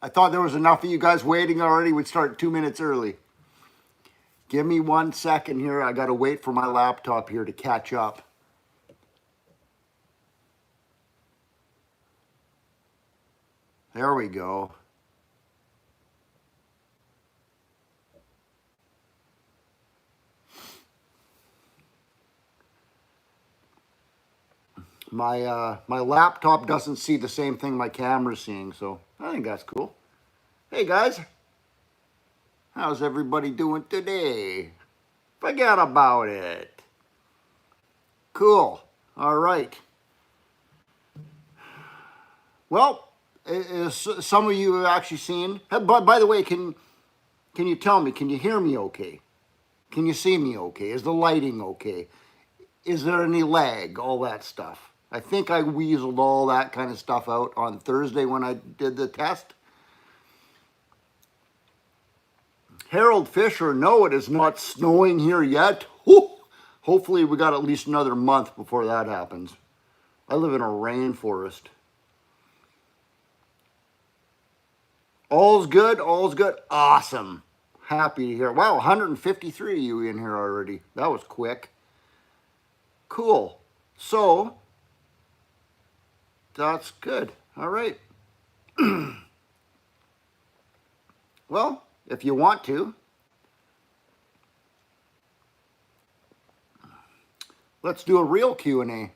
I thought there was enough of you guys waiting already. We'd start 2 minutes early. Give me 1 second here. I got to wait for my laptop here to catch up. There we go. My laptop doesn't see the same thing my camera's seeing, so I think that's cool. Hey guys, how's everybody doing today? Forget about it. Cool. All right. Well, some of you have actually seen. But by the way, can you tell me? Can you hear me okay? Can you see me okay? Is the lighting okay? Is there any lag? All that stuff. I think I weaseled all that kind of stuff out on Thursday when I did the test. Harold Fisher, no, it is not snowing here yet. Whew. Hopefully we got at least another month before that happens. I live in a rainforest. All's good, all's good. Awesome. Happy to hear. Wow, 153 of you in here already. That was quick. Cool. So, that's good. All right. Well, if you want to, let's do a real Q&A.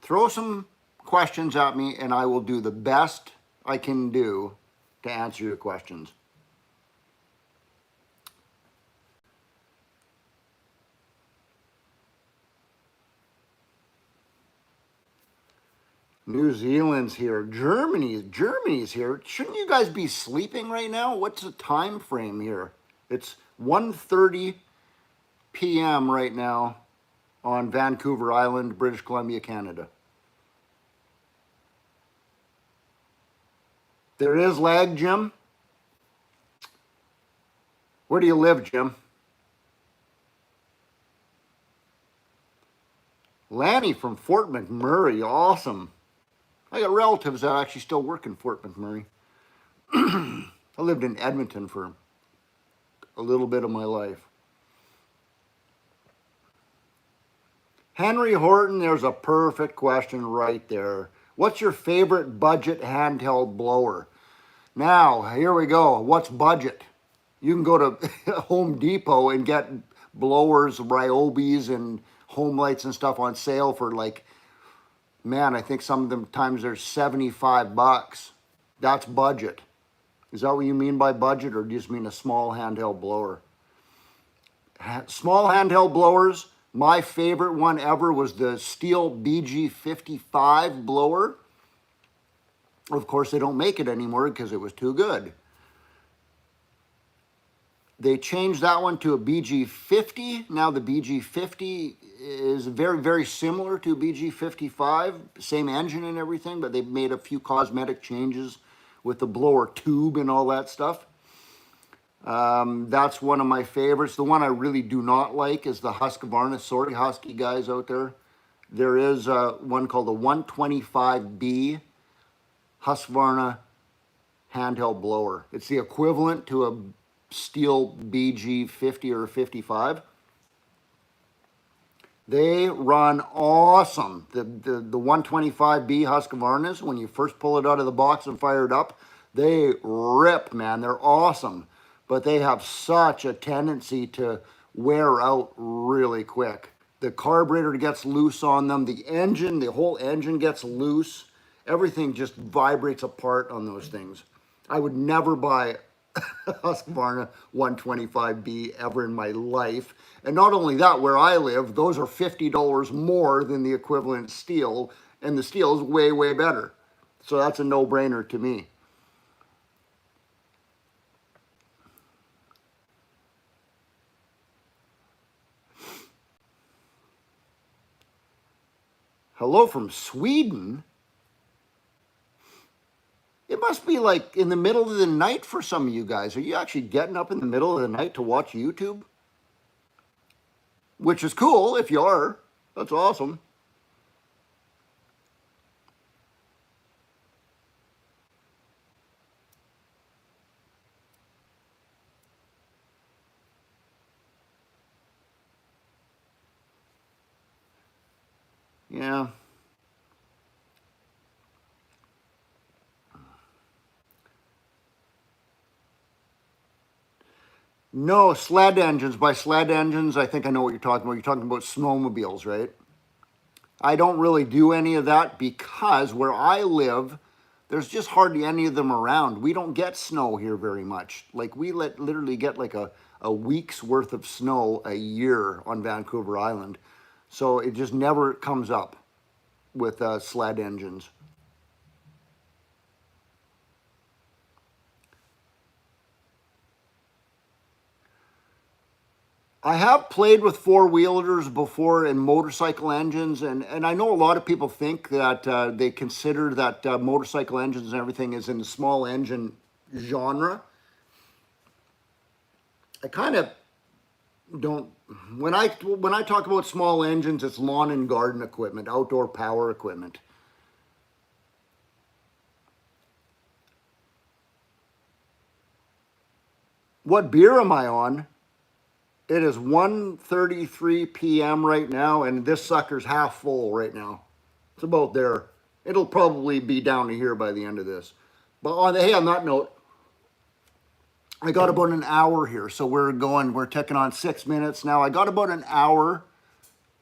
Throw some questions at me and I will do the best I can do to answer your questions. New Zealand's here. Germany's here. Shouldn't you guys be sleeping right now? What's the time frame here? It's 1:30 p.m. right now on Vancouver Island, British Columbia, Canada. There is lag, Jim. Where do you live, Jim? Lanny from Fort McMurray. Awesome. I got relatives that actually still work in Fort McMurray. I lived in Edmonton for a little bit of my life. Henry Horton, there's a perfect question right there. What's your favorite budget handheld blower? Now, here we go. What's budget? You can go to Home Depot and get blowers, Ryobis, and home lights and stuff on sale for like, man, I think some of them times they're 75 bucks. That's budget. Is that what you mean by budget, or do you just mean a small handheld blower? Small handheld blowers, my favorite one ever was the Steel BG55 blower. Of course, they don't make it anymore because it was too good. They changed that one to a BG50. Now the BG50 is very, very similar to BG55. Same engine and everything, but they've made a few cosmetic changes with the blower tube and all that stuff. That's one of my favorites. The one I really do not like is the Husqvarna. Sorry, Husky guys out there. There is one called the 125B Husqvarna handheld blower. It's the equivalent to a Steel BG50 or 55. They run awesome. The 125B Husqvarnas, when you first pull it out of the box and fire it up, they rip, man. They're awesome. But they have such a tendency to wear out really quick. The carburetor gets loose on them. The engine, the whole engine gets loose. Everything just vibrates apart on those things. I would never buy a Husqvarna 125B ever in my life. And not only that, where I live, those are $50 more than the equivalent steel, and the steel is way, way better. So that's a no-brainer to me. Hello from Sweden. It must be like in the middle of the night for some of you guys. Are you actually getting up in the middle of the night to watch YouTube? Which is cool if you are. That's awesome. Yeah. No, sled engines. By sled engines, I think I know what you're talking about. You're talking about snowmobiles, right? I don't really do any of that because where I live, there's just hardly any of them around. We don't get snow here very much. Like we literally get like a week's worth of snow a year on Vancouver Island. So it just never comes up with sled engines. I have played with four-wheelers before and motorcycle engines, and I know a lot of people think that they consider that motorcycle engines and everything is in the small engine genre. I kind of don't. When I talk about small engines, it's lawn and garden equipment, outdoor power equipment. What beer am I on? It is 1:33 p.m. right now, and this sucker's half full right now. It's about there. It'll probably be down to here by the end of this. But on that note, I got about an hour here, so we're taking on 6 minutes now. I got about an hour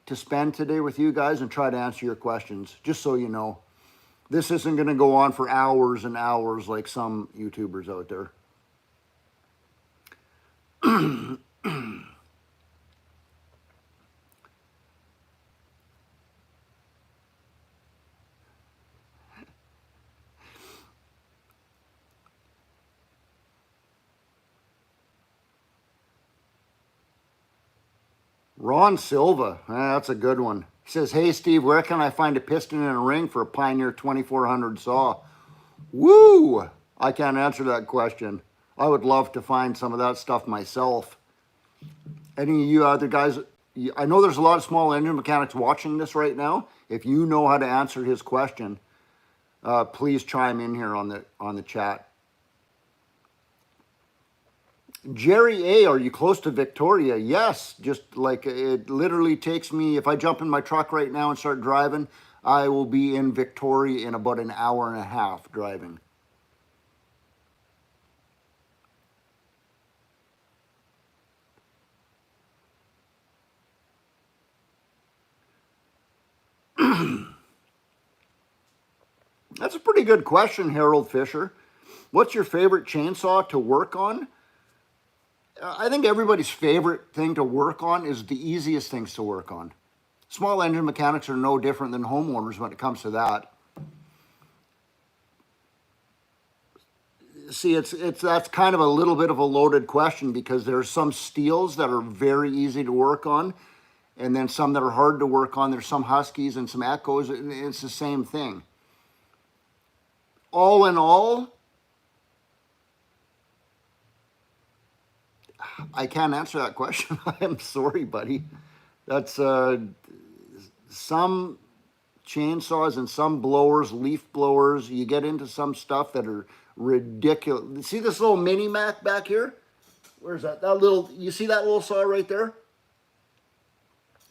to spend today with you guys and try to answer your questions, just so you know. This isn't going to go on for hours and hours like some YouTubers out there. Ron Silva, that's a good one. He says, "Hey Steve, where can I find a piston and a ring for a Pioneer 2400 saw?" Woo! I can't answer that question. I would love to find some of that stuff myself. Any of you other guys, I know there's a lot of small engine mechanics watching this right now. If you know how to answer his question, please chime in here on the chat. Jerry A, are you close to Victoria? Yes, just like it literally takes me, if I jump in my truck right now and start driving, I will be in Victoria in about an hour and a half driving. That's a pretty good question, Harold Fisher. What's your favorite chainsaw to work on? I think everybody's favorite thing to work on is the easiest things to work on. Small engine mechanics are no different than homeowners when it comes to that. See, that's kind of a little bit of a loaded question because there's some steels that are very easy to work on, and then some that are hard to work on. There's some Huskies and some Echoes, and it's the same thing. All in all, I can't answer that question. I'm sorry, buddy. That's some chainsaws and some blowers, leaf blowers. You get into some stuff that are ridiculous. See this little mini Mac back here? Where's that? You see that little saw right there?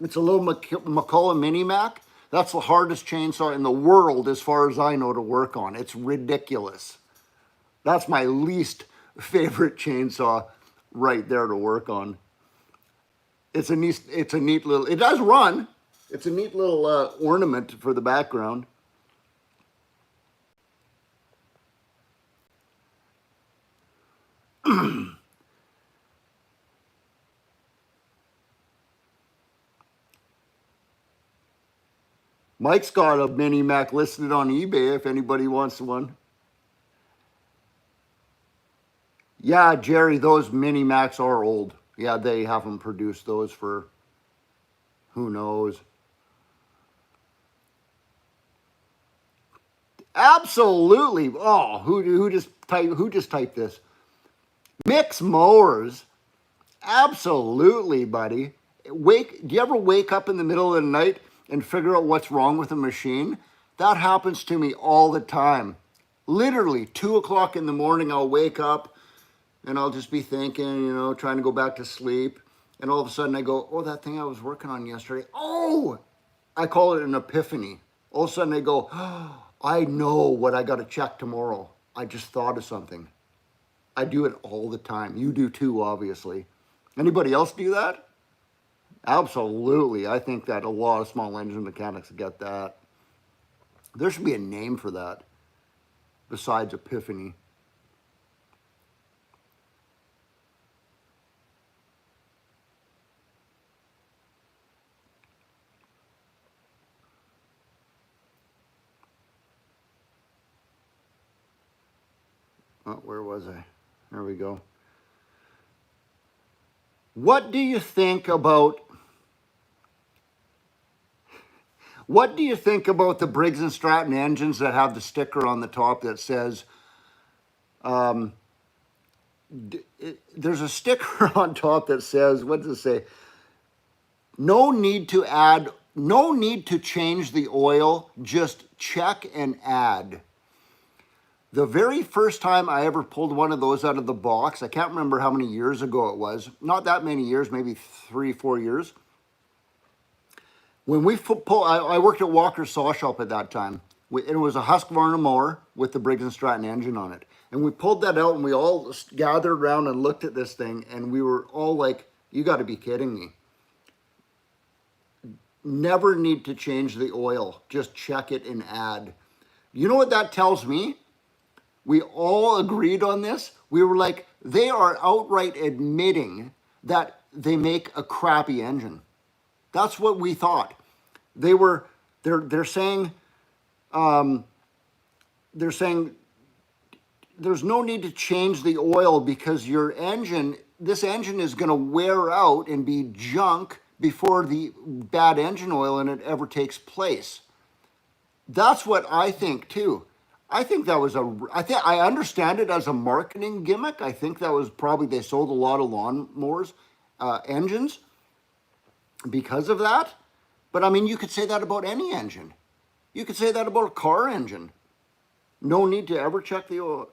It's a little McCullough mini Mac. That's the hardest chainsaw in the world as far as I know to work on. It's ridiculous. That's my least favorite chainsaw right there to work on. It's a neat little, it does run. It's a neat little ornament for the background. Mike's got a mini Mac listed on eBay if anybody wants one. Yeah, Jerry, those mini Macs are old. Yeah, they haven't produced those for who knows. Absolutely. Oh, who just typed this? Mix mowers. Absolutely, buddy. Do you ever wake up in the middle of the night and figure out what's wrong with the machine? That happens to me all the time. Literally, 2 o'clock in the morning, I'll wake up and I'll just be thinking, trying to go back to sleep. And all of a sudden I go, oh, that thing I was working on yesterday. Oh, I call it an epiphany. All of a sudden they go, oh, I know what I got to check tomorrow. I just thought of something. I do it all the time. You do too, obviously. Anybody else do that? Absolutely. I think that a lot of small engine mechanics get that. There should be a name for that besides epiphany. Oh, where was I? There we go. What do you think about the Briggs and Stratton engines that have the sticker on the top that says there's a sticker on top that says, what does it say? No need to change the oil, just check and add. The very first time I ever pulled one of those out of the box, I can't remember how many years ago it was, not that many years, maybe 3-4 years. When we I worked at Walker Saw Shop at that time. It was a Husqvarna mower with the Briggs and Stratton engine on it. And we pulled that out and we all gathered around and looked at this thing and we were all like, you got to be kidding me. Never need to change the oil. Just check it and add. You know what that tells me? We all agreed on this. We were like, they are outright admitting that they make a crappy engine. That's what we thought. They're saying there's no need to change the oil because this engine is going to wear out and be junk before the bad engine oil in it ever takes place. That's what I think too. I think that was I understand it as a marketing gimmick. I think that was probably, they sold a lot of lawnmowers, engines because of that. But I mean, you could say that about any engine. You could say that about a car engine. No need to ever check the oil,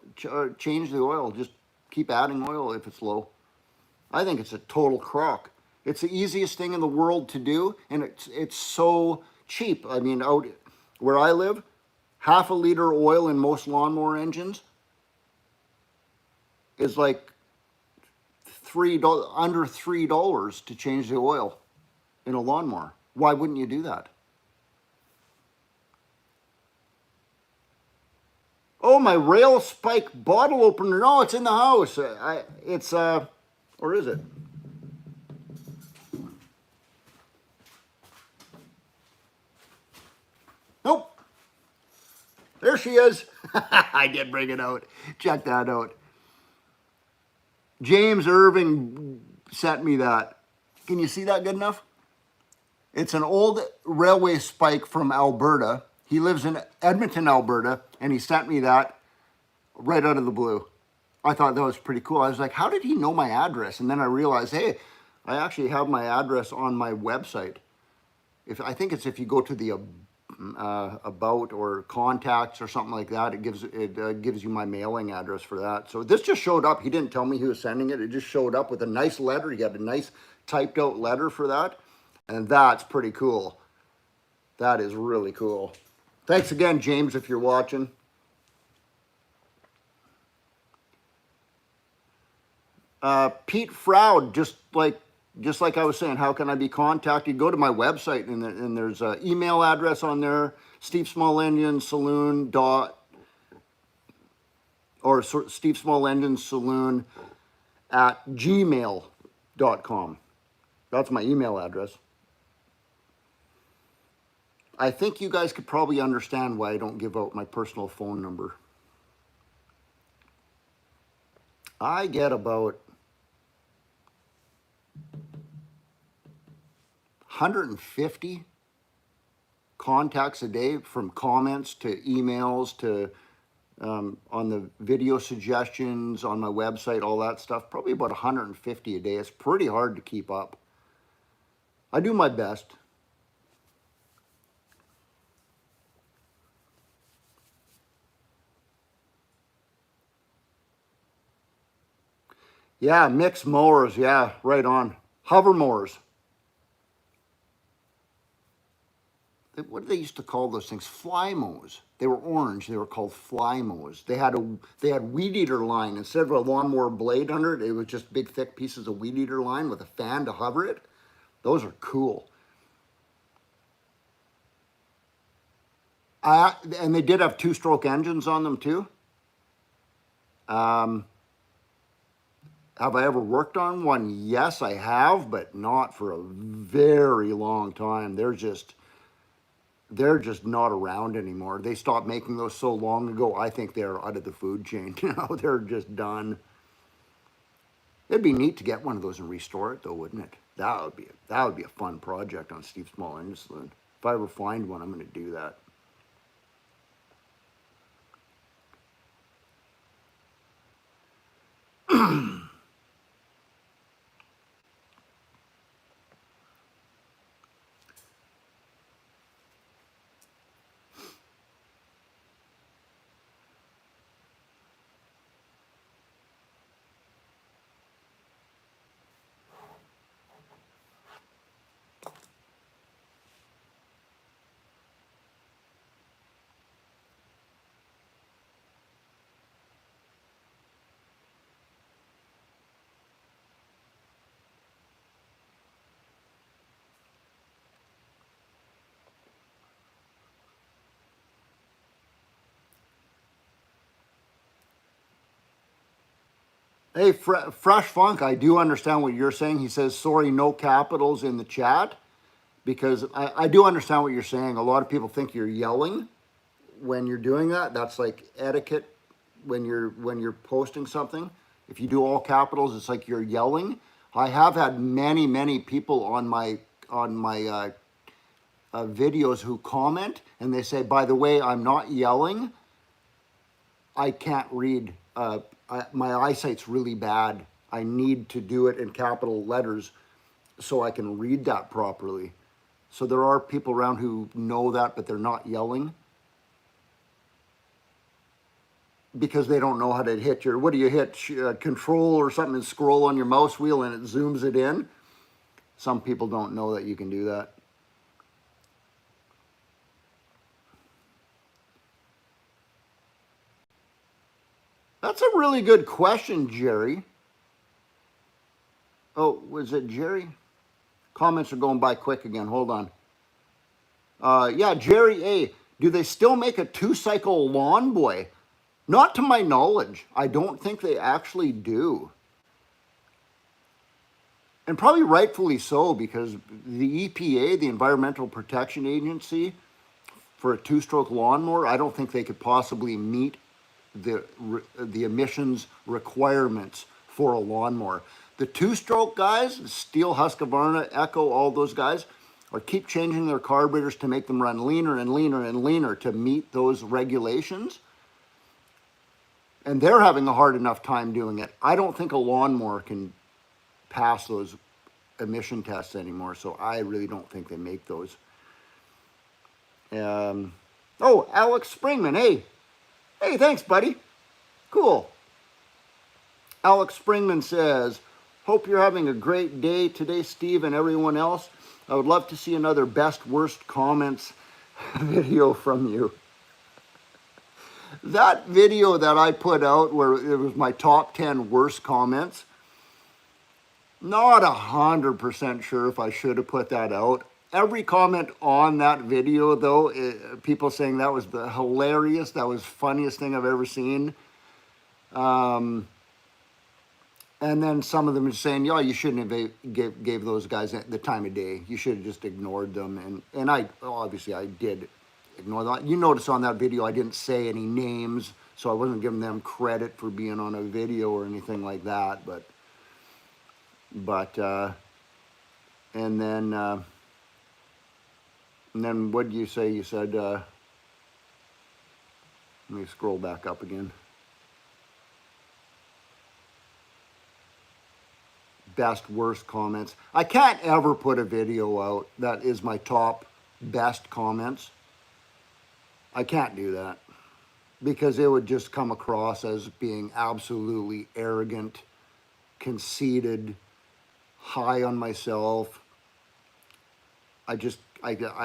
change the oil. Just keep adding oil if it's low. I think it's a total crock. It's the easiest thing in the world to do, and it's so cheap. I mean, out where I live, half a liter oil in most lawnmower engines is like under $3 to change the oil in a lawnmower. Why wouldn't you do that? Oh, my rail spike bottle opener. No, it's in the house. Or is it? Nope. There she is. I did bring it out. Check that out. James Irving sent me that. Can you see that good enough? It's an old railway spike from Alberta. He lives in Edmonton, Alberta, and he sent me that right out of the blue. I thought that was pretty cool. I was like, how did he know my address? And then I realized, hey, I actually have my address on my website. I think it's if you go to the about or contacts or something like that, it gives you my mailing address for that. So this just showed up. He didn't tell me he was sending it. It just showed up with a nice letter. He got a nice typed out letter for that. And that's pretty cool. That is really cool. Thanks again, James, if you're watching. Pete Froud, just like I was saying, how can I be contacted? Go to my website and there's an email address on there, Steve Small Engine Saloon Steve Small Engine Saloon at gmail.com. That's my email address. I think you guys could probably understand why I don't give out my personal phone number. I get about 150 contacts a day, from comments to emails to on the video suggestions on my website, all that stuff. Probably about 150 a day. It's pretty hard to keep up. I do my best. Yeah, mixed mowers. Yeah, right on. Hover mowers. what do they used to call those things? Fly mows. They were orange. They were called fly mows. They had weed eater line instead of a lawnmower blade under it. It was just big thick pieces of weed eater line with a fan to hover it. Those are cool. And they did have 2-stroke engines on them too. Have I ever worked on one? Yes, I have, but not for a very long time. They're just not around anymore. They stopped making those so long ago. I think they're out of the food chain. They're just done. It'd be neat to get one of those and restore it, though, wouldn't it? That would be a fun project on Steve's Small Engine Saloon. If I ever find one, I'm going to do that. Hey, Fresh Funk, I do understand what you're saying. He says, sorry, no capitals in the chat, because I do understand what you're saying. A lot of people think you're yelling when you're doing that. That's like etiquette when you're posting something. If you do all capitals, it's like you're yelling. I have had many people on my videos who comment, and they say, by the way, I'm not yelling. I can't read. My eyesight's really bad. I need to do it in capital letters so I can read that properly. So there are people around who know that, but they're not yelling because they don't know how to hit your, what do you hit? Control or something and scroll on your mouse wheel and it zooms it in. Some people don't know that you can do that. That's a really good question, Jerry. Oh, was it Jerry? Comments are going by quick again. Hold on. Yeah, Jerry A. Do they still make a 2-cycle lawn boy? Not to my knowledge. I don't think they actually do. And probably rightfully so, because the EPA, the Environmental Protection Agency, for a 2-stroke lawnmower, I don't think they could possibly meet the emissions requirements for a lawnmower. The 2-stroke guys, Steel, Husqvarna, Echo, all those guys, are keep changing their carburetors to make them run leaner and leaner and leaner to meet those regulations. And they're having a hard enough time doing it. I don't think a lawnmower can pass those emission tests anymore, so I really don't think they make those. Oh, Alex Springman, hey, thanks, buddy. Cool. Alex Springman says, hope you're having a great day today, Steve, and everyone else. I would love to see another best worst comments video from you. That video that I put out where it was my top 10 worst comments, not 100% sure if I should have put that out. Every comment on that video, though, people saying that was the hilarious, that was funniest thing I've ever seen. And then some of them are saying, yeah, you shouldn't have gave those guys the time of day. You should have just ignored them. And I did ignore that. You notice on that video, I didn't say any names, so I wasn't giving them credit for being on a video or anything like that. And then what did you say? You said, let me scroll back up again. Best, worst comments. I can't ever put a video out that is my top best comments. I can't do that because it would just come across as being absolutely arrogant, conceited, high on myself. I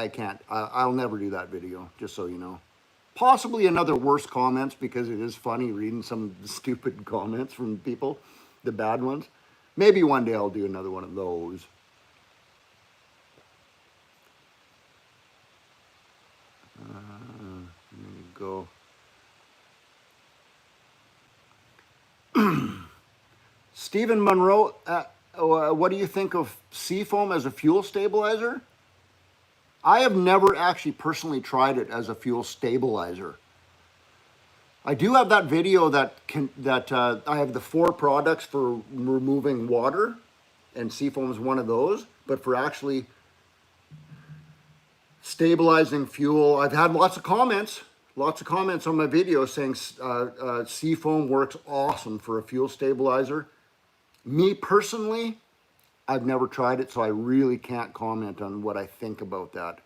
can't. I'll never do that video, just so you know. Possibly another worse comments, because it is funny reading some stupid comments from people, the bad ones. Maybe one day I'll do another one of those. There you go. Stephen Monroe, what do you think of seafoam as a fuel stabilizer? I have never actually personally tried it as a fuel stabilizer. I do have that video that I have the 4 products for removing water, and seafoam is one of those. But for actually stabilizing fuel, I've had lots of comments on my video saying seafoam works awesome for a fuel stabilizer. Me personally, I've never tried it, so I really can't comment on what I think about that.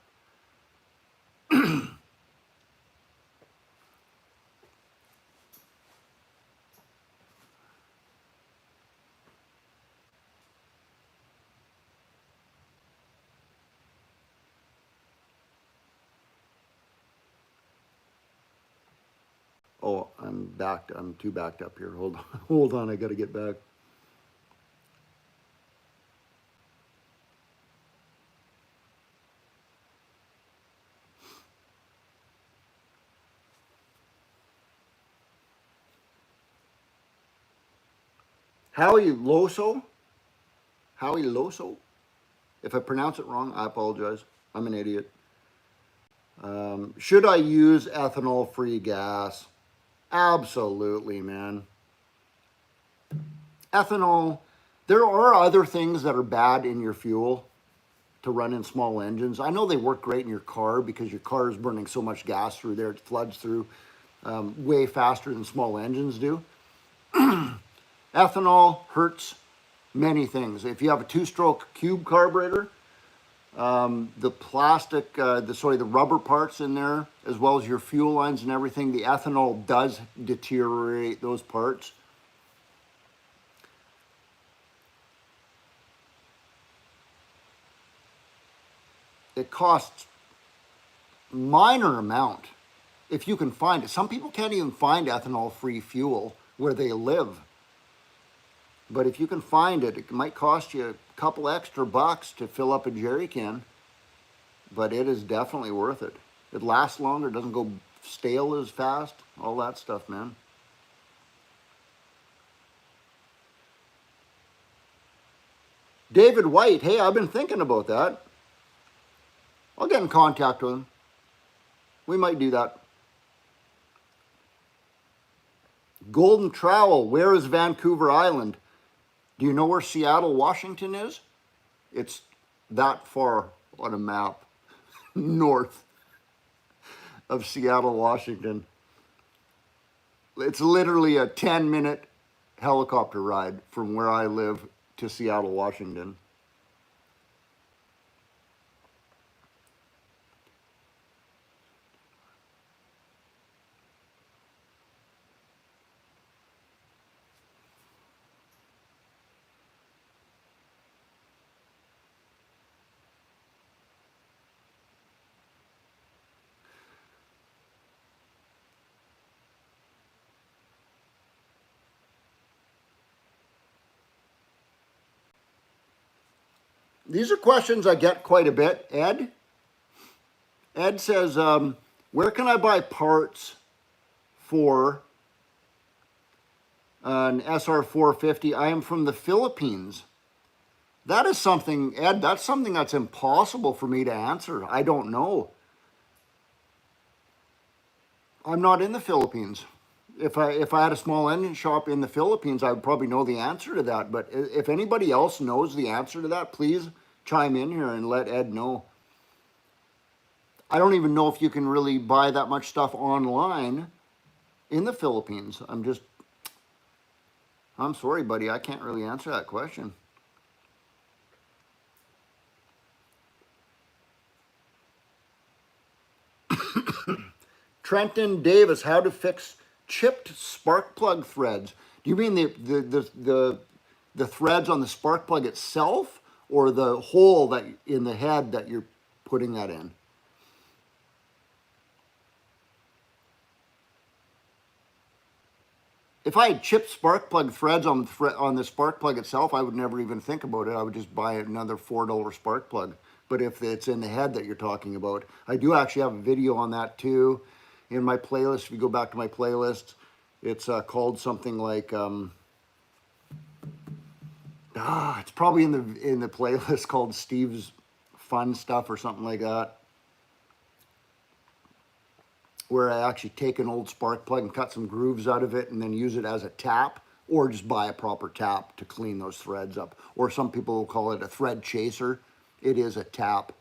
Oh, I'm too backed up here. Hold on, hold on, I gotta get back. Howie Loso? Howie Loso? If I pronounce it wrong, I apologize. I'm an idiot. Should I use ethanol-free gas? Absolutely, man. Ethanol, there are other things that are bad in your fuel to run in small engines. I know they work great in your car because your car is burning so much gas through there, it floods through way faster than small engines do. Ethanol hurts many things. If you have a 2-stroke cube carburetor, the plastic, the rubber parts in there, as well as your fuel lines and everything, the ethanol does deteriorate those parts. It costs minor amount if you can find it. Some people can't even find ethanol-free fuel where they live. But if you can find it, it might cost you a couple extra bucks to fill up a jerry can. But it is definitely worth it. It lasts longer, doesn't go stale as fast, all that stuff, man. David White, hey, I've been thinking about that. I'll get in contact with him. We might do that. Golden Trowel, where is Vancouver Island? Do you know where Seattle, Washington is? It's that far on a map, north of Seattle, Washington. It's literally a 10-minute helicopter ride from where I live to Seattle, Washington. These are questions I get quite a bit. Ed says, where can I buy parts for an SR450? I am from the Philippines. That is something, Ed, that's something that's impossible for me to answer. I don't know. I'm not in the Philippines. If I had a small engine shop in the Philippines, I would probably know the answer to that. But if anybody else knows the answer to that, please chime in here and let Ed know. I don't even know if you can really buy that much stuff online in the Philippines. I'm sorry, buddy. I can't really answer that question. Trenton Davis, how to fix chipped spark plug threads. Do you mean the threads on the spark plug itself, or the hole that in the head that you're putting that in. If I had chipped spark plug threads on the spark plug itself, I would never even think about it. I would just buy another $4 spark plug. But if it's in the head that you're talking about, I do actually have a video on that too in my playlist. If you go back to my playlist, it's called something like it's probably in the playlist called Steve's Fun Stuff or something like that, where I actually take an old spark plug and cut some grooves out of it and then use it as a tap, or just buy a proper tap to clean those threads up. Or some people will call it a thread chaser. It is a tap.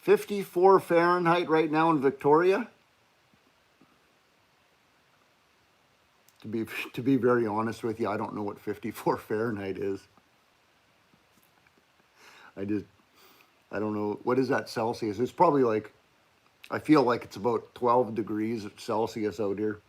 $54 Fahrenheit right now in Victoria. To be very honest with you, I don't know what 54 Fahrenheit is. I don't know. What is that Celsius? It's probably like, I feel like it's about 12 degrees Celsius out here.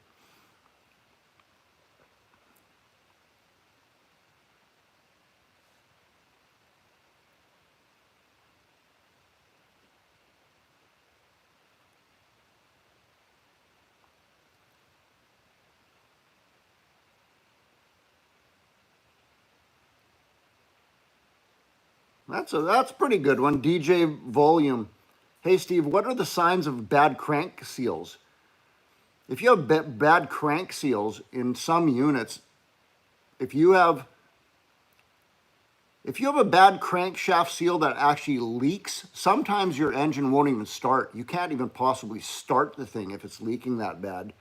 That's a pretty good one. DJ Volume. Hey Steve, what are the signs of bad crank seals? If you have bad crank seals in some units, if you have a bad crankshaft seal that actually leaks, sometimes your engine won't even start. You can't even possibly start the thing if it's leaking that bad.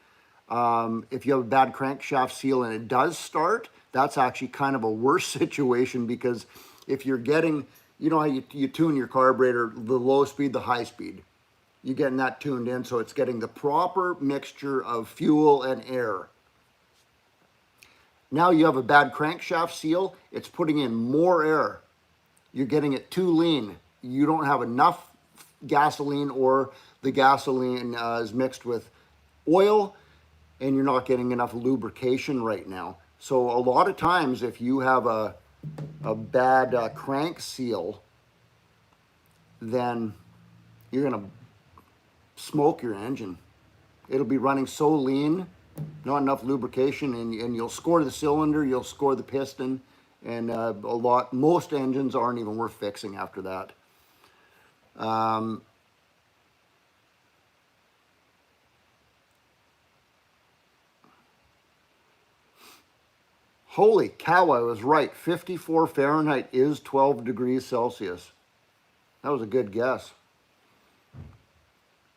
If you have a bad crankshaft seal and it does start, that's actually kind of a worse situation, because if you're getting, you know how you tune your carburetor, the low speed, the high speed. You're getting that tuned in so it's getting the proper mixture of fuel and air. Now you have a bad crankshaft seal, it's putting in more air. You're getting it too lean. You don't have enough gasoline, or the gasoline is mixed with oil, and you're not getting enough lubrication right now. So a lot of times if you have a bad crank seal, then you're going to smoke your engine. It'll be running so lean, not enough lubrication, and you'll score the cylinder, you'll score the piston, and most engines aren't even worth fixing after that. Holy cow, I was right. 54 Fahrenheit is 12 degrees Celsius. That was a good guess.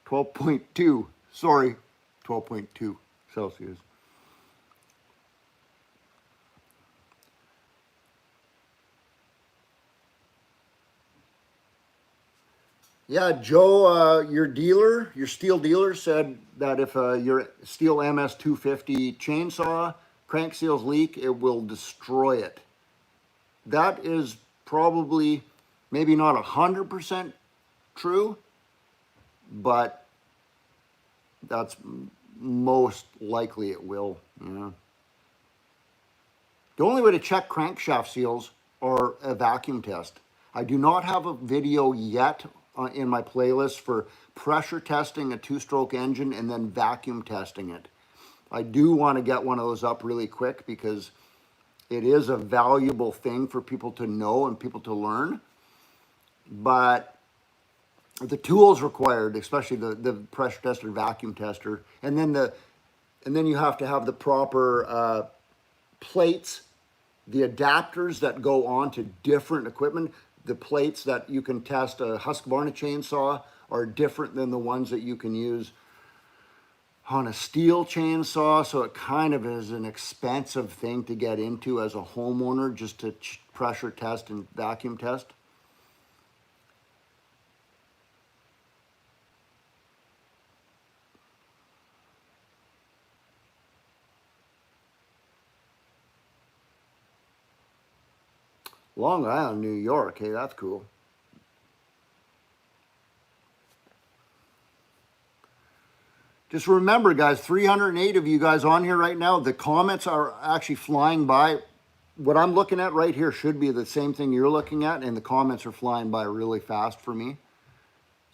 12.2, sorry, 12.2 Celsius. Yeah, Joe, your steel dealer said that if your steel MS250 chainsaw crank seals leak, it will destroy it. That is probably maybe not 100% true, but that's most likely it will. Yeah. The only way to check crankshaft seals are a vacuum test. I do not have a video yet in my playlist for pressure testing a two-stroke engine and then vacuum testing it. I do want to get one of those up really quick, because it is a valuable thing for people to know and people to learn. But the tools required, especially the pressure tester, vacuum tester, and then you have to have the proper plates, the adapters that go on to different equipment. The plates that you can test a Husqvarna chainsaw are different than the ones that you can use on a steel chainsaw, so it kind of is an expensive thing to get into as a homeowner, just to pressure test and vacuum test. Long Island, New York. Hey, that's cool. Just remember, guys, 308 of you guys on here right now. The comments are actually flying by. What I'm looking at right here should be the same thing you're looking at, and the comments are flying by really fast for me.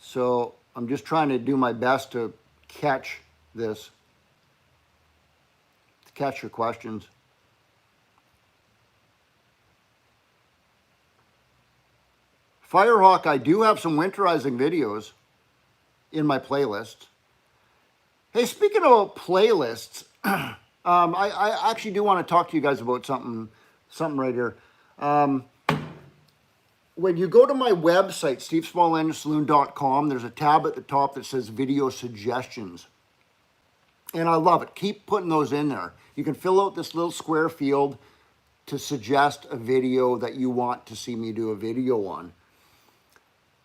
So I'm just trying to do my best to catch this, to catch your questions. Firehawk, I do have some winterizing videos in my playlist. Hey, speaking of playlists, I actually do want to talk to you guys about something right here. When you go to my website, stevesmallenginesaloon.com, there's a tab at the top that says video suggestions. And I love it. Keep putting those in there. You can fill out this little square field to suggest a video that you want to see me do a video on.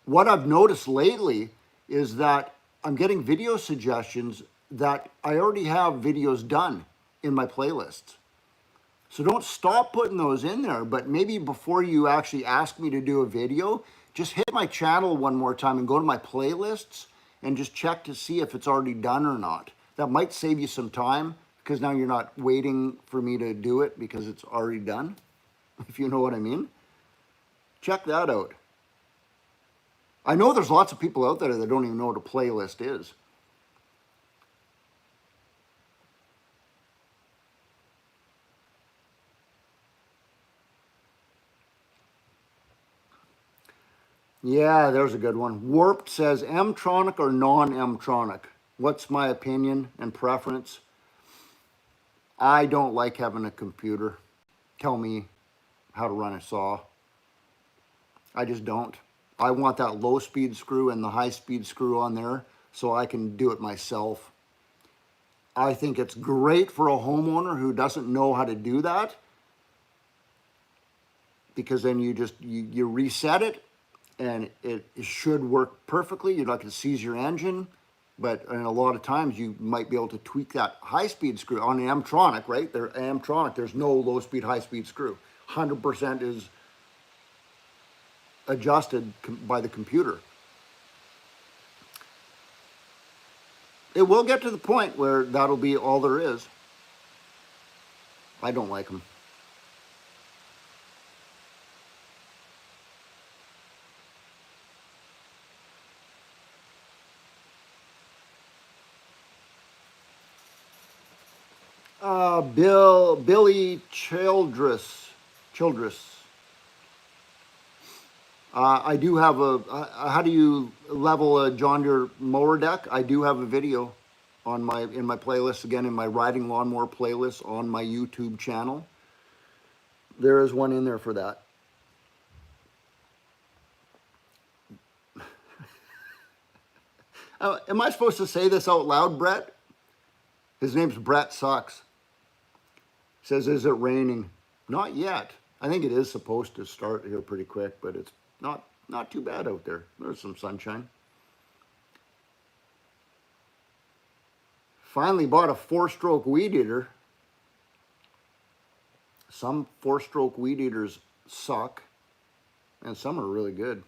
What I've noticed lately is that I'm getting video suggestions that I already have videos done in my playlists. So don't stop putting those in there, but maybe before you actually ask me to do a video, just hit my channel one more time and go to my playlists and just check to see if it's already done or not. That might save you some time because now you're not waiting for me to do it because it's already done, if you know what I mean. Check that out. I know there's lots of people out there that don't even know what a playlist is. Yeah, there's a good one. Warped says, M-tronic or non-M-tronic? What's my opinion and preference? I don't like having a computer tell me how to run a saw. I just don't. I want that low-speed screw and the high-speed screw on there so I can do it myself. I think it's great for a homeowner who doesn't know how to do that, because then you reset it and it should work perfectly. You're not going to seize your engine, but in a lot of times you might be able to tweak that high-speed screw on an M-tronic, right? M-tronic, there's no low-speed, high-speed screw. 100% is adjusted by the computer. It will get to the point where that'll be all there is. I don't like them. Billy Childress. I do have how do you level a John Deere mower deck? I do have a video on in my playlist, again, in my riding lawnmower playlist on my YouTube channel. There is one in there for that. Am I supposed to say this out loud, Brett? His name's Brett Sucks. Says, is it raining? Not yet. I think it is supposed to start here pretty quick, but it's not too bad out there. There's some sunshine. Finally bought a 4-stroke weed eater. Some 4-stroke weed eaters suck, and some are really good.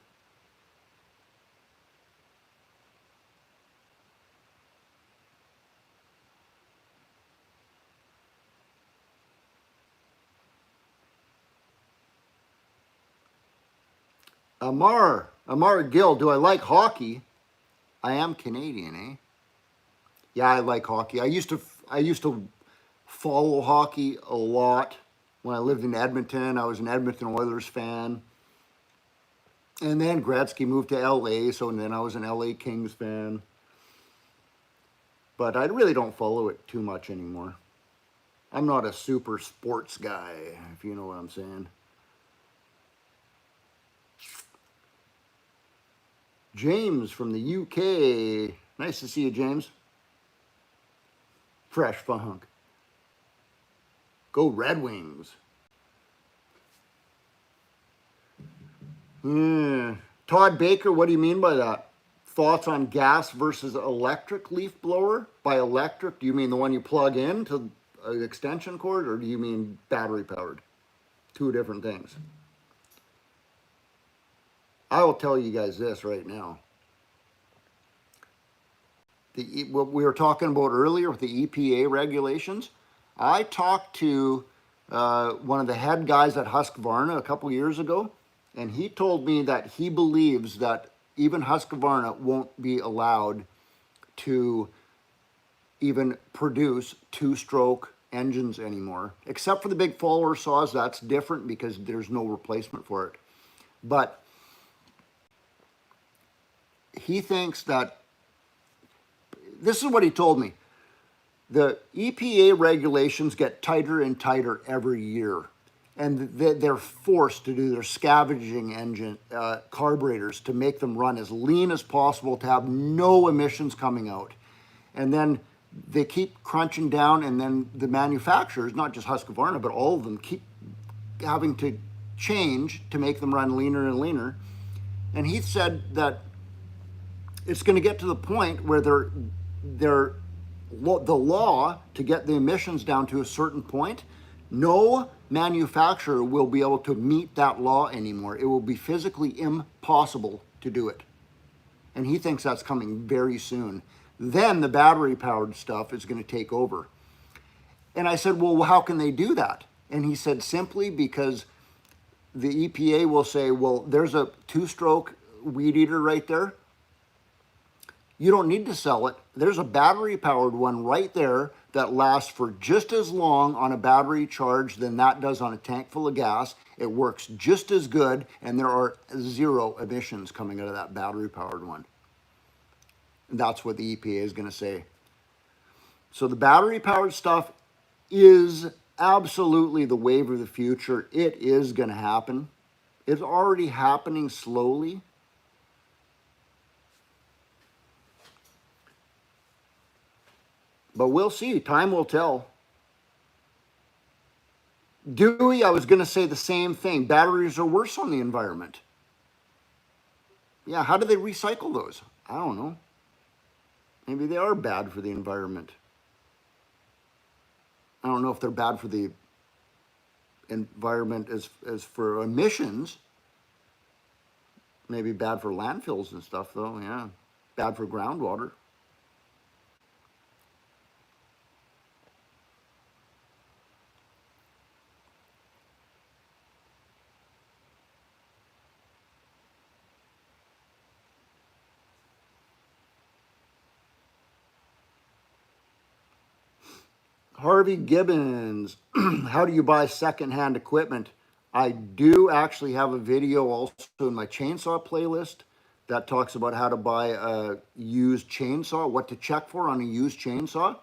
Amar Gill, do I like hockey? I am Canadian, eh? Yeah, I like hockey. I used to follow hockey a lot when I lived in Edmonton. I was an Edmonton Oilers fan. And then Gretzky moved to LA, so then I was an LA Kings fan. But I really don't follow it too much anymore. I'm not a super sports guy, if you know what I'm saying. James from the UK. Nice to see you, James. Fresh funk. Go Red Wings. Todd Baker, what do you mean by that? Thoughts on gas versus electric leaf blower? By electric, do you mean the one you plug in to an extension cord, or do you mean battery powered? Two different things. I will tell you guys this right now. What we were talking about earlier with the EPA regulations, I talked to one of the head guys at Husqvarna a couple years ago, and he told me that he believes that even Husqvarna won't be allowed to even produce two-stroke engines anymore, except for the big follower saws. That's different because there's no replacement for it. But he thinks that, this is what he told me, the EPA regulations get tighter and tighter every year, and they're forced to do their scavenging engine carburetors to make them run as lean as possible to have no emissions coming out. And then they keep crunching down, and then the manufacturers, not just Husqvarna, but all of them, keep having to change to make them run leaner and leaner. And he said that it's going to get to the point where the law to get the emissions down to a certain point, no manufacturer will be able to meet that law anymore. It will be physically impossible to do it. And he thinks that's coming very soon. Then the battery powered stuff is going to take over. And I said, well, how can they do that? And he said, simply because the EPA will say, well, there's a two-stroke weed eater right there. You don't need to sell it. There's a battery powered one right there that lasts for just as long on a battery charge than that does on a tank full of gas. It works just as good, and there are 0 emissions coming out of that battery powered one. That's what the EPA is going to say. So the battery powered stuff is absolutely the wave of the future. It is going to happen. It's already happening slowly. But we'll see. Time will tell. Dewey, I was going to say the same thing. Batteries are worse on the environment. Yeah, how do they recycle those? I don't know. Maybe they are bad for the environment. I don't know if they're bad for the environment as for emissions. Maybe bad for landfills and stuff, though. Yeah, bad for groundwater. Harvey Gibbons, how do you buy secondhand equipment? I do actually have a video also in my chainsaw playlist that talks about how to buy a used chainsaw, what to check for on a used chainsaw.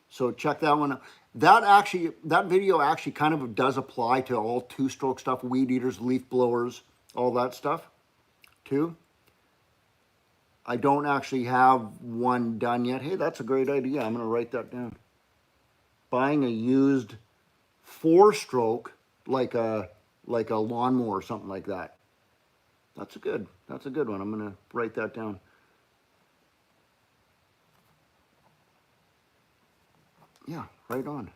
So check that one out. That video actually kind of does apply to all two-stroke stuff, weed eaters, leaf blowers, all that stuff too. I don't actually have one done yet. Hey, that's a great idea. I'm going to write that down. Buying a used 4-stroke like a lawnmower or something like that. That's a good one. I'm going to write that down. Yeah, right on.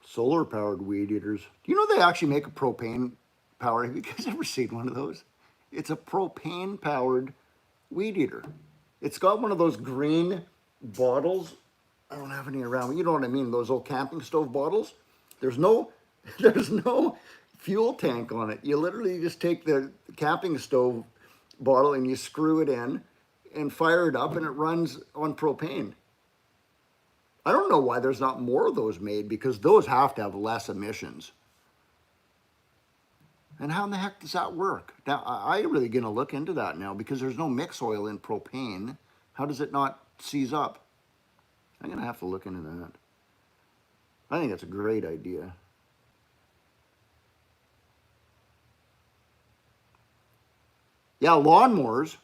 Solar powered weed eaters. Do you know they actually make a propane powered? Have you guys ever seen one of those? It's a propane powered weed eater. It's got one of those green bottles. I don't have any around. You know what I mean? Those old camping stove bottles. There's no fuel tank on it. You literally just take the camping stove bottle and you screw it in and fire it up, and it runs on propane. I don't know why there's not more of those made, because those have to have less emissions. And how in the heck does that work? Now, I'm really going to look into that now, because there's no mix oil in propane. How does it not seize up? I'm going to have to look into that. I think that's a great idea. Yeah, lawnmowers.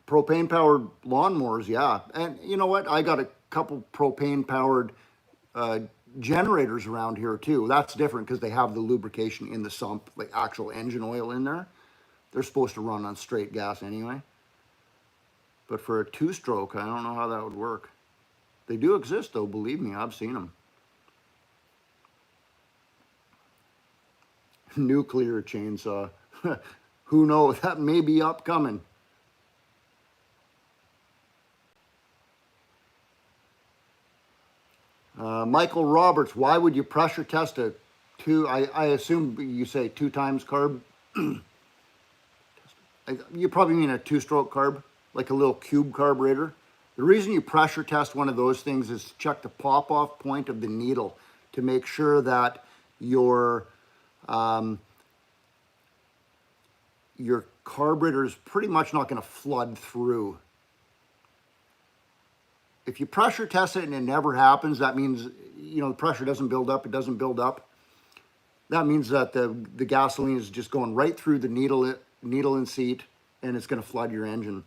Propane powered lawnmowers, yeah. And you know what? I got a couple propane powered generators around here too. That's different because they have the lubrication in the sump, like actual engine oil in there. They're supposed to run on straight gas anyway. But for a two-stroke, I don't know how that would work. They do exist, though. Believe me, I've seen them. Nuclear chainsaw. Who knows? That may be upcoming. Michael Roberts, why would you pressure test a two? I assume you say 2 times carb. You probably mean a 2-stroke carb, like a little cube carburetor. The reason you pressure test one of those things is to check the pop-off point of the needle to make sure that your carburetor is pretty much not going to flood through. If you pressure test it and it never happens, that means, you know, the pressure doesn't build up, it doesn't build up. That means that the gasoline is just going right through the needle and seat, and it's going to flood your engine.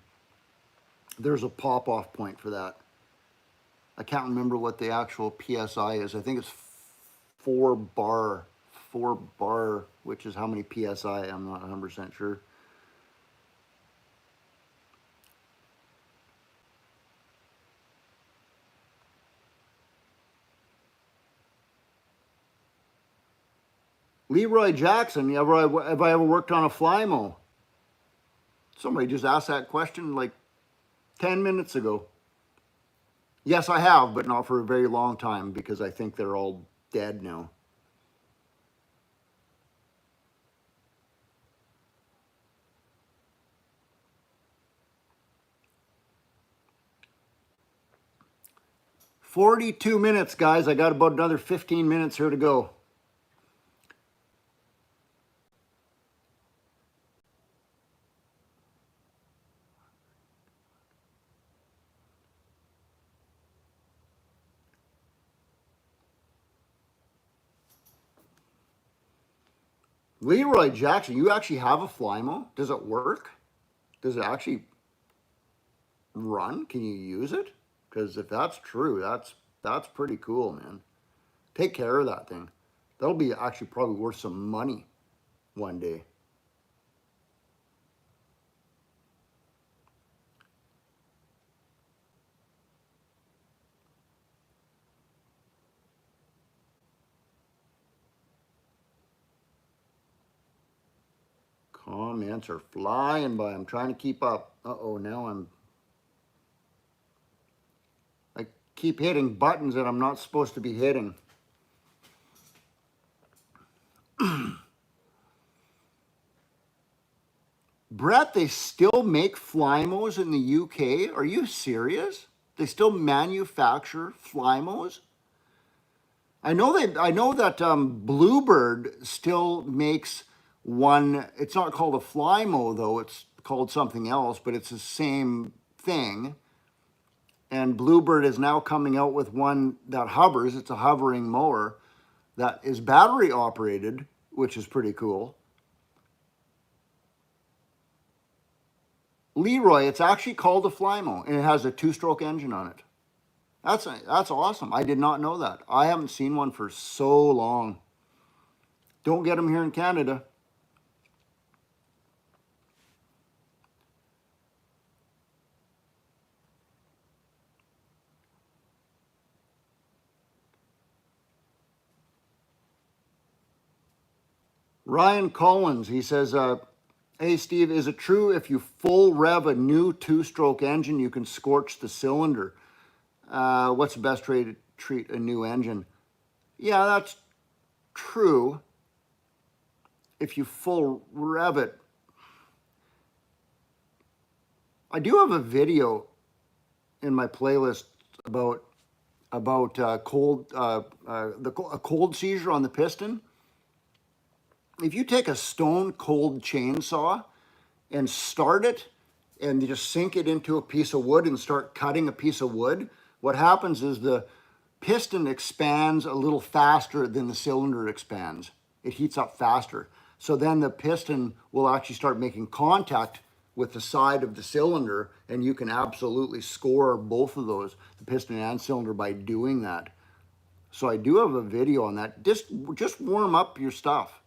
There's a pop-off point for that. I can't remember what the actual PSI is. I think it's 4 bar, which is how many PSI, I'm not 100% sure. Leroy Jackson, have I ever worked on a Flymo? Somebody just asked that question like 10 minutes ago. Yes, I have, but not for a very long time because I think they're all dead now. "42 minutes, guys. I got about another 15 minutes here to go." Leroy Jackson, you actually have a Flymo? Does it work? Does it actually run? Can you use it? Because if that's true, that's pretty cool, man. Take care of that thing. That'll be actually probably worth some money one day. Comments are flying by. I'm trying to keep up. Uh-oh, now I keep hitting buttons that I'm not supposed to be hitting. Brett, they still make Flymos in the UK? Are you serious? They still manufacture Flymos? I know that Bluebird still makes one. It's not called a Flymo though. It's called something else, but it's the same thing. And Bluebird is now coming out with one that hovers. It's a hovering mower that is battery operated, which is pretty cool. Leroy, it's actually called a Flymo, and it has a 2-stroke engine on it. That's awesome. I did not know that. I haven't seen one for so long. Don't get them here in Canada. Ryan Collins, he says, hey, Steve, is it true if you full rev a new 2-stroke engine, you can scorch the cylinder? What's the best way to treat a new engine? Yeah, that's true. If you full rev it. I do have a video in my playlist about a cold seizure on the piston. If you take a stone cold chainsaw and start it and you just sink it into a piece of wood and start cutting a piece of wood, what happens is the piston expands a little faster than the cylinder expands. It heats up faster. So then the piston will actually start making contact with the side of the cylinder, and you can absolutely score both of those, the piston and cylinder, by doing that. So I do have a video on that. Just warm up your stuff.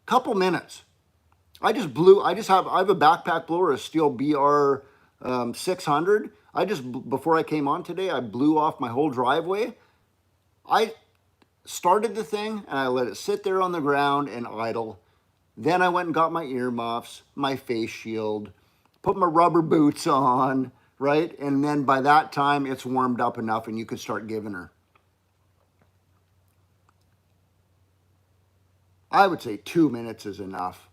Couple minutes. I have a backpack blower, a Steel BR 600. I just, before I came on today, I blew off my whole driveway. I started the thing and I let it sit there on the ground and idle. Then I went and got my earmuffs, my face shield, put my rubber boots on, right? And then by that time it's warmed up enough and you can start giving her. I would say 2 minutes is enough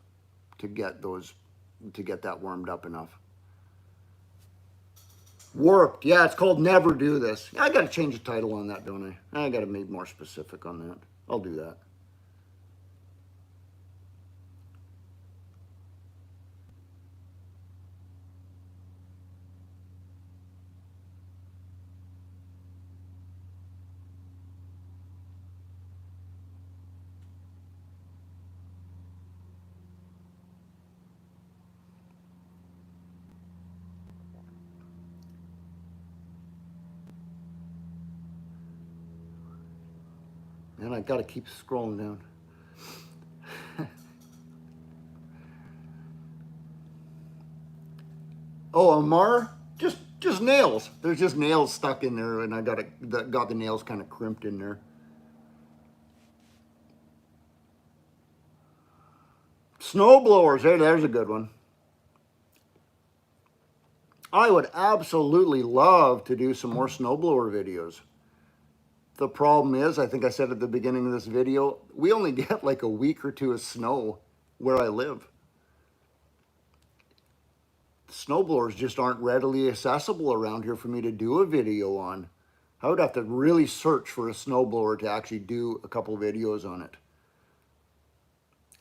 to get that warmed up enough. Warped. Yeah, it's called Never Do This. I got to change the title on that, don't I? I got to make more specific on that. I'll do that. And I got to keep scrolling down. Oh, Amar, just nails. There's just nails stuck in there, and I got the nails kind of crimped in there. Snow blowers. Hey, there's a good one. I would absolutely love to do some more snowblower videos. The problem is, I think I said at the beginning of this video, we only get like a week or two of snow where I live. Snowblowers just aren't readily accessible around here for me to do a video on. I would have to really search for a snowblower to actually do a couple videos on it.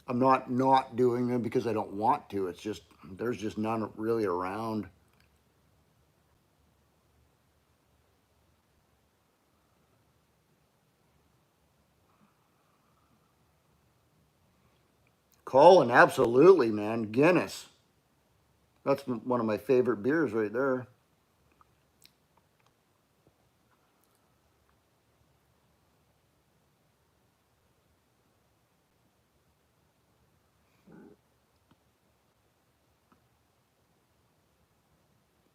I'm not doing them because I don't want to. It's just, there's just none really around. Colin, absolutely, man. Guinness. That's one of my favorite beers right there.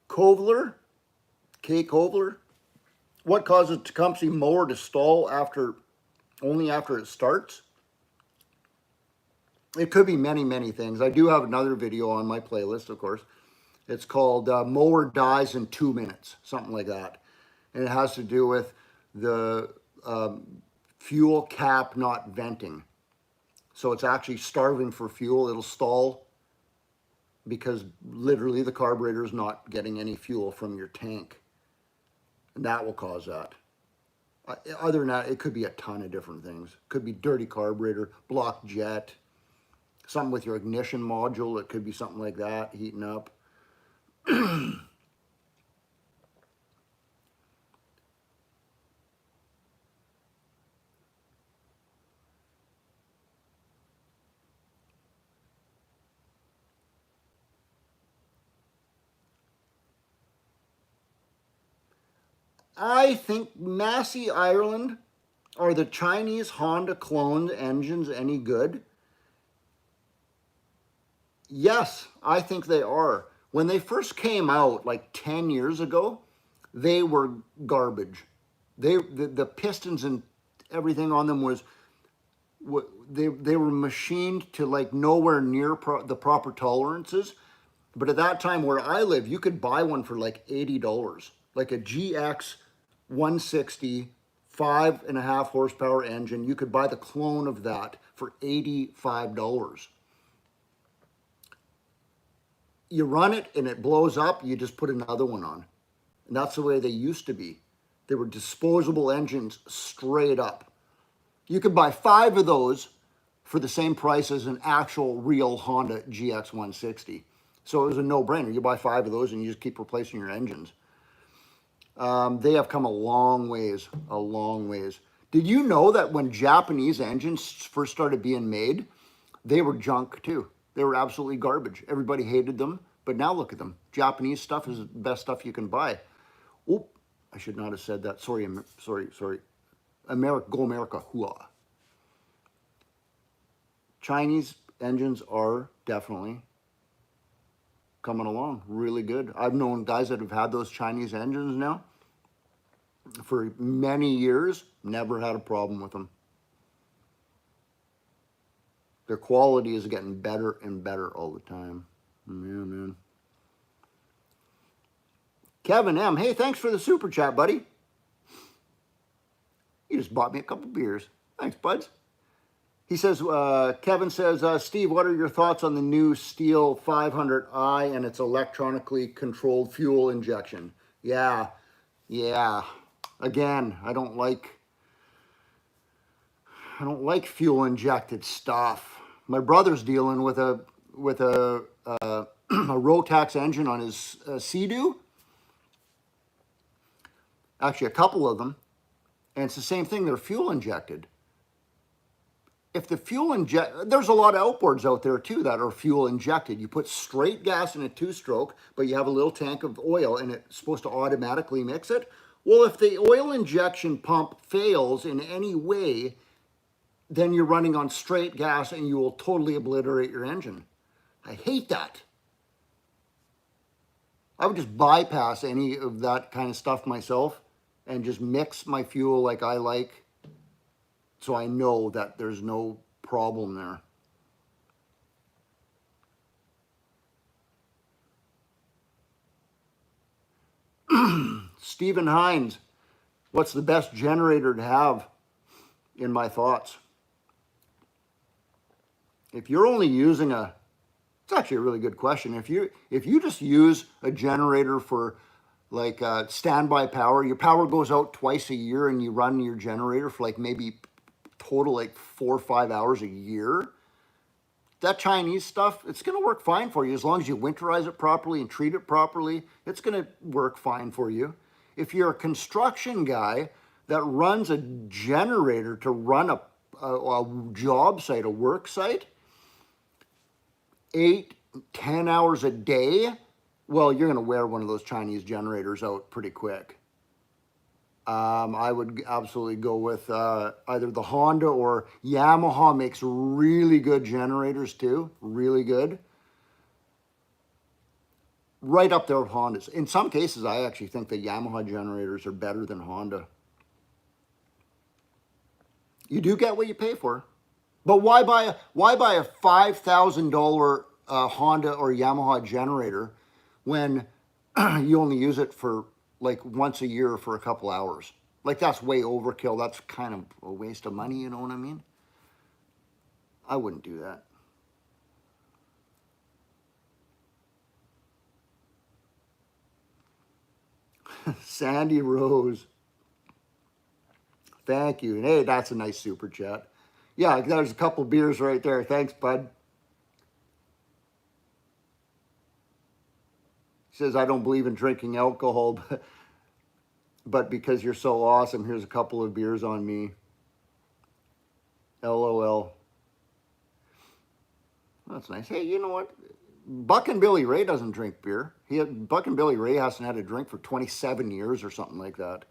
Kovler, K. Kovler. What causes a Tecumseh mower to stall only after it starts? It could be many, many things. I do have another video on my playlist, of course. It's called Mower Dies in 2 Minutes, something like that. And it has to do with the fuel cap not venting. So it's actually starving for fuel. It'll stall because literally the carburetor is not getting any fuel from your tank. And that will cause that. Other than that, it could be a ton of different things. Could be dirty carburetor, blocked jet, something with your ignition module. It could be something like that, heating up. I think Massey, Ireland, are the Chinese Honda cloned engines any good? Yes, I think they are. When they first came out like 10 years ago, they were garbage. The pistons and everything on them was they were machined to like nowhere near the proper tolerances. But at that time where I live, you could buy one for like $80, like a GX 160 5.5 horsepower engine. You could buy the clone of that for $85. You run it and it blows up, you just put another one on. And that's the way they used to be. They were disposable engines straight up. You could buy 5 of those for the same price as an actual real Honda GX 160. So it was a no-brainer. You buy 5 of those and you just keep replacing your engines. They have come a long ways, a long ways. Did you know that when Japanese engines first started being made, they were junk too? They were absolutely garbage. Everybody hated them, but now look at them. Japanese stuff is the best stuff you can buy. Oh, I should not have said that. Sorry. America, go America, hooah. Chinese engines are definitely coming along really good. I've known guys that have had those Chinese engines now for many years, never had a problem with them. Their quality is getting better and better all the time. Yeah, man. Kevin M. Hey, thanks for the super chat, buddy. You just bought me a couple beers. Thanks, buds. He says, Kevin says, Steve, what are your thoughts on the new Steel 500i and its electronically controlled fuel injection? Yeah. Again, I don't like fuel injected stuff. My brother's dealing with a a Rotax engine on his Sea-Doo. Actually, a couple of them. And it's the same thing, they're fuel injected. If the fuel there's a lot of outboards out there too that are fuel injected. You put straight gas in a two-stroke, but you have a little tank of oil and it's supposed to automatically mix it. Well, if the oil injection pump fails in any way, then you're running on straight gas and you will totally obliterate your engine. I hate that. I would just bypass any of that kind of stuff myself and just mix my fuel like I like, so I know that there's no problem there. Stephen Hines, what's the best generator to have? In my thoughts, if you're only using it's actually a really good question. If you just use a generator for like standby power, your power goes out twice a year and you run your generator for like maybe total like 4 or 5 hours a year, that Chinese stuff, it's going to work fine for you as long as you winterize it properly and treat it properly. It's going to work fine for you. If you're a construction guy that runs a generator to run a job site, a work site, 8, 10 hours a day, well, you're going to wear one of those Chinese generators out pretty quick. I would absolutely go with either the Honda or Yamaha makes really good generators too, really good. Right up there with Hondas. In some cases, I actually think the Yamaha generators are better than Honda. You do get what you pay for. But why buy a $5,000 Honda or Yamaha generator when you only use it for like once a year for a couple hours? Like, that's way overkill. That's kind of a waste of money, you know what I mean? I wouldn't do that. Sandy Rose. Thank you. And hey, that's a nice super chat. Yeah, there's a couple beers right there. Thanks, bud. He says, I don't believe in drinking alcohol, but because you're so awesome, here's a couple of beers on me. LOL. That's nice. Hey, you know what? Buck and Billy Ray doesn't drink beer. Buck and Billy Ray hasn't had a drink for 27 years or something like that.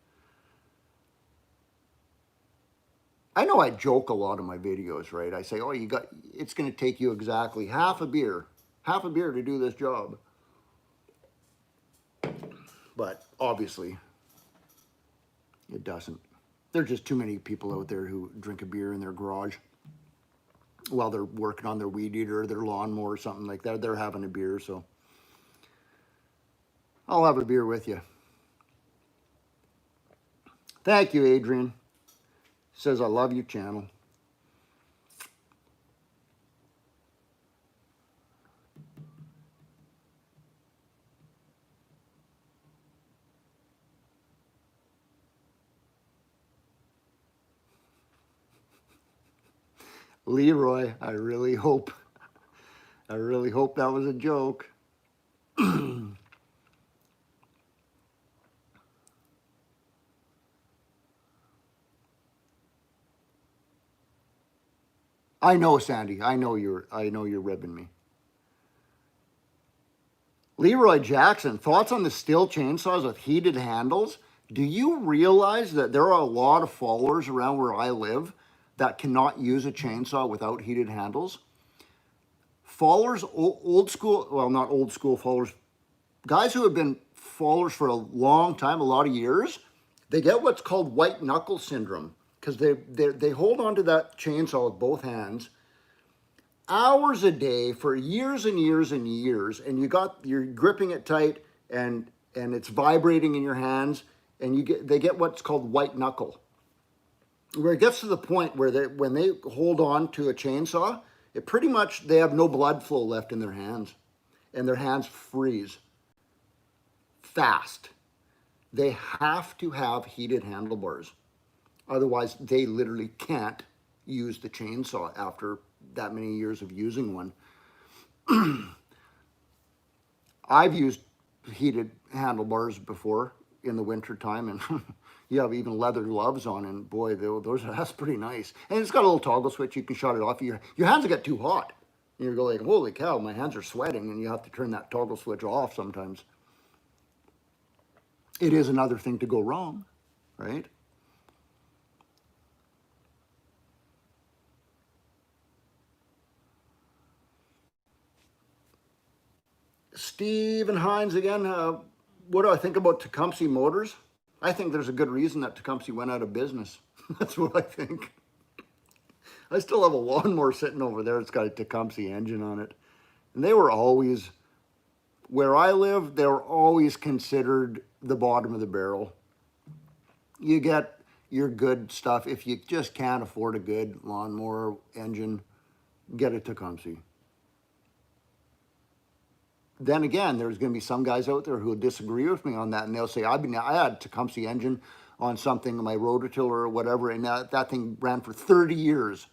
I know I joke a lot in my videos, right? I say, oh, it's going to take you exactly half a beer to do this job. But obviously, it doesn't. There's just too many people out there who drink a beer in their garage while they're working on their weed eater or their lawnmower or something like that. They're having a beer, so I'll have a beer with you. Thank you, Adrian. Says, I love your channel. Leroy, I really hope that was a joke. I know, Sandy. I know you're ribbing me. Leroy Jackson, thoughts on the Stihl chainsaws with heated handles? Do you realize that there are a lot of followers around where I live that cannot use a chainsaw without heated handles? fallers, old school, well, not old school fallers, guys who have been fallers for a long time, a lot of years, they get what's called white knuckle syndrome because they hold on to that chainsaw with both hands hours a day for years and years and years, and you're gripping it tight, and it's vibrating in your hands, and they get what's called white knuckle, where it gets to the point where when they hold on to a chainsaw, it pretty much, they have no blood flow left in their hands, and their hands freeze fast. They have to have heated handlebars, otherwise they literally can't use the chainsaw after that many years of using one. I've used heated handlebars before in the winter time, and you have even leather gloves on, and boy, that's pretty nice. And it's got a little toggle switch, you can shut it off. Your hands get too hot. You go like, holy cow, my hands are sweating, and you have to turn that toggle switch off sometimes. It is another thing to go wrong, right? Stephen Hines again. What do I think about Tecumseh Motors? I think there's a good reason that Tecumseh went out of business. That's what I think. I still have a lawnmower sitting over there. It's got a Tecumseh engine on it. And they were always, where I live, they were always considered the bottom of the barrel. You get your good stuff. If you just can't afford a good lawnmower engine, get a Tecumseh. Then again, there's going to be some guys out there who will disagree with me on that, and they'll say, I had a Tecumseh engine on something, my rototiller or whatever, and that thing ran for 30 years.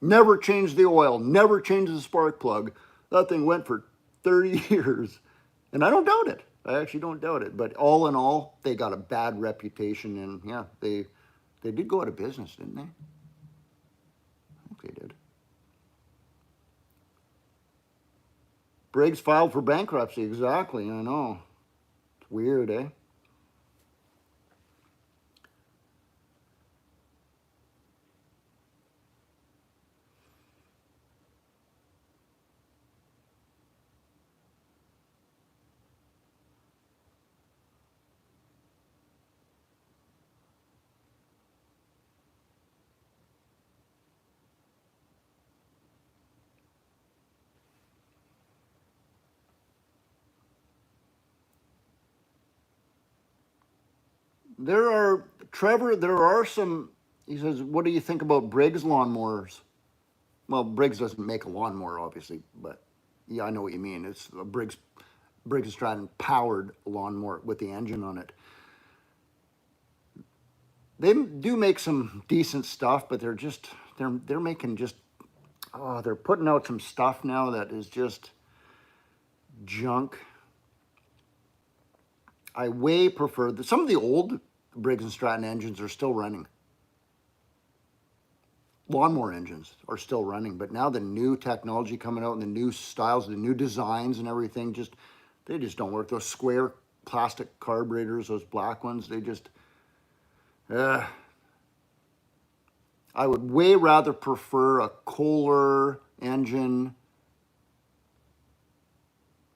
Never changed the oil, never changed the spark plug. That thing went for 30 years. And I don't doubt it. I actually don't doubt it. But all in all, they got a bad reputation, and yeah, they did go out of business, didn't they? I think they did. Briggs filed for bankruptcy, exactly, I know. It's weird, eh? Trevor, there are some, he says, what do you think about Briggs lawnmowers? Well, Briggs doesn't make a lawnmower, obviously, but yeah, I know what you mean. It's a Briggs & Stratton powered lawnmower with the engine on it. They do make some decent stuff, but they're making just, oh, they're putting out some stuff now that is just junk. I way prefer some of the old Briggs & Stratton engines are still running. Lawnmower engines are still running, but now the new technology coming out and the new styles, the new designs and everything, they just don't work. Those square plastic carburetors, those black ones, they just, I would way rather prefer a Kohler engine.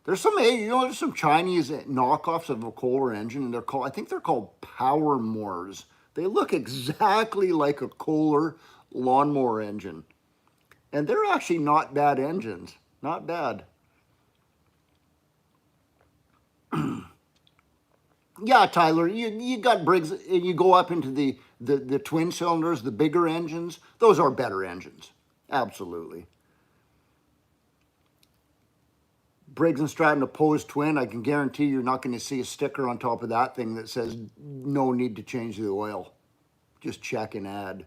There's some Chinese knockoffs of a Kohler engine, and I think they're called power mowers. They look exactly like a Kohler lawnmower engine, and they're actually not bad engines. Not bad. Yeah, Tyler, you got Briggs, and you go up into the twin cylinders, the bigger engines. Those are better engines, absolutely. Briggs & Stratton opposed twin, I can guarantee you're not going to see a sticker on top of that thing that says no need to change the oil. Just check and add.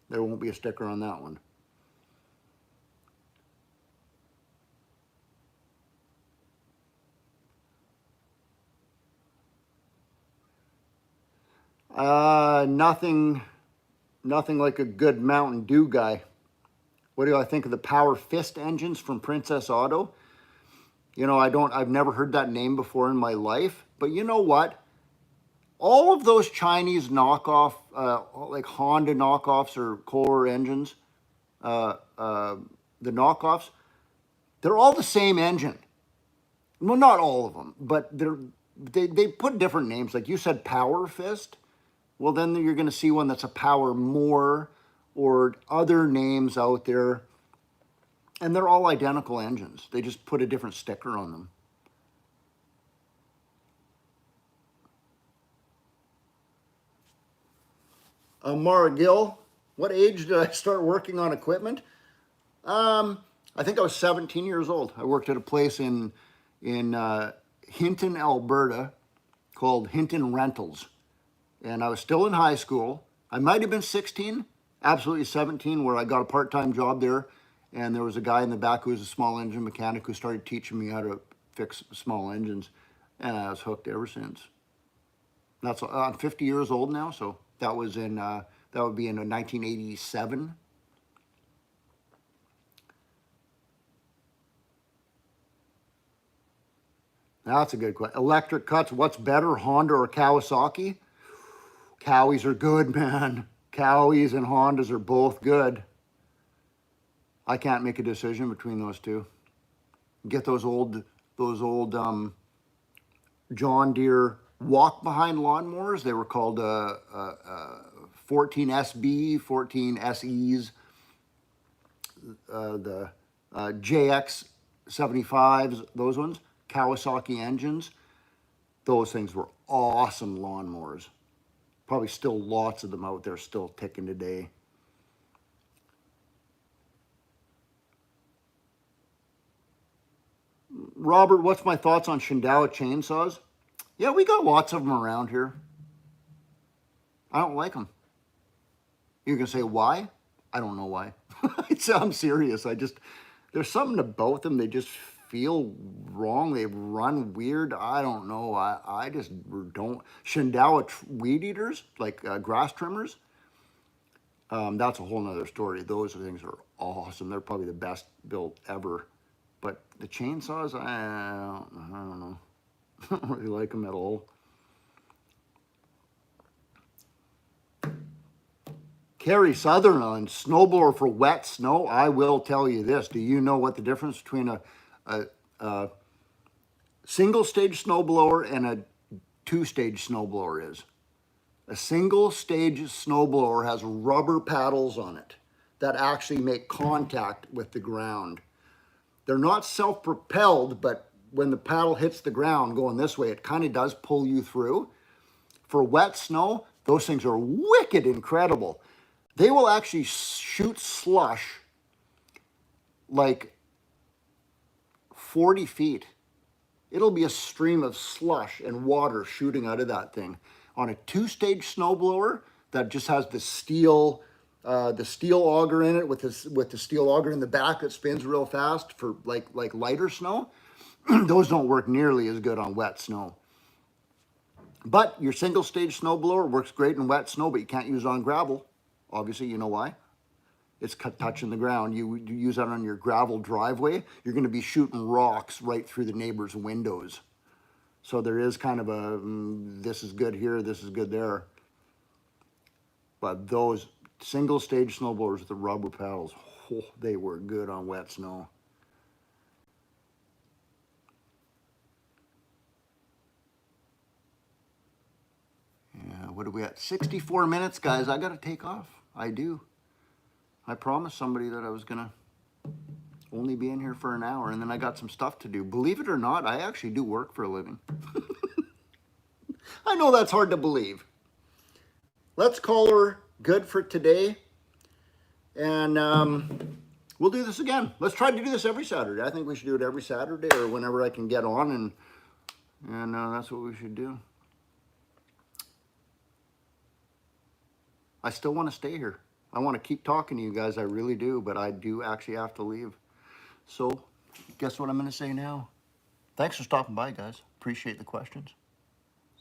There won't be a sticker on that one. Nothing like a good Mountain Dew guy. What do I think of the Power Fist engines from Princess Auto? You know, I've never heard that name before in my life, but you know what? All of those Chinese knockoff, like Honda knockoffs or Kohler engines, the knockoffs, They're all the same engine. Well, not all of them, but they put different names. Like you said, Power Fist. Well, then you're going to see one that's a Power More or other names out there. And they're all identical engines. They just put a different sticker on them. Mara Gill, what age did I start working on equipment? I think I was 17 years old. I worked at a place in Hinton, Alberta called Hinton Rentals. And I was still in high school. I might have been 16, absolutely 17, where I got a part-time job there. And there was a guy in the back who was a small engine mechanic who started teaching me how to fix small engines. And I was hooked ever since. That's I'm 50 years old now, so that was in that would be in 1987. That's a good question. Electric cuts, what's better, Honda or Kawasaki? Cowies are good, man. Cowies and Hondas are both good. I can't make a decision between those two. Get those old John Deere walk-behind lawnmowers. They were called 14SB, 14SEs, the JX 75s, those ones, Kawasaki engines. Those things were awesome lawnmowers. Probably still lots of them out there still ticking today. Robert, what's my thoughts on Shindao chainsaws? Yeah, we got lots of them around here. I don't like them. You're going to say, why? I don't know why. I'm serious. There's something about them. They just feel wrong. They run weird. I don't know. I just don't. Shindao weed eaters, like grass trimmers, that's a whole nother story. Those things are awesome. They're probably the best built ever. But the chainsaws, I don't know. I don't really like them at all. Carrie Sutherland, snowblower for wet snow. I will tell you this. Do you know what the difference between a single-stage snowblower and a two-stage snowblower is? A single-stage snowblower has rubber paddles on it that actually make contact with the ground. They're not self-propelled, but when the paddle hits the ground going this way, it kind of does pull you through. For wet snow, those things are wicked incredible. They will actually shoot slush like 40 feet. It'll be a stream of slush and water shooting out of that thing. On a two-stage snowblower that just has the steel auger in it with the steel auger in the back that spins real fast for like lighter snow, those don't work nearly as good on wet snow. But your single-stage snowblower works great in wet snow, but you can't use it on gravel. Obviously, you know why? It's touching the ground. You use that on your gravel driveway, you're going to be shooting rocks right through the neighbor's windows. So there is kind of a, this is good here, this is good there. But those single-stage snowblowers with the rubber paddles, oh, they were good on wet snow. Yeah, what are we at? 64 minutes, guys. I got to take off. I do. I promised somebody that I was going to only be in here for an hour, and then I got some stuff to do. Believe it or not, I actually do work for a living. I know that's hard to believe. Let's call her good for today, and we'll do this again. Let's try to do this every Saturday. I think we should do it every Saturday or whenever I can get on, and that's what we should do. I still want to stay here. I want to keep talking to you guys. I really do, but I do actually have to leave. So guess what I'm going to say now? Thanks for stopping by, guys. Appreciate the questions.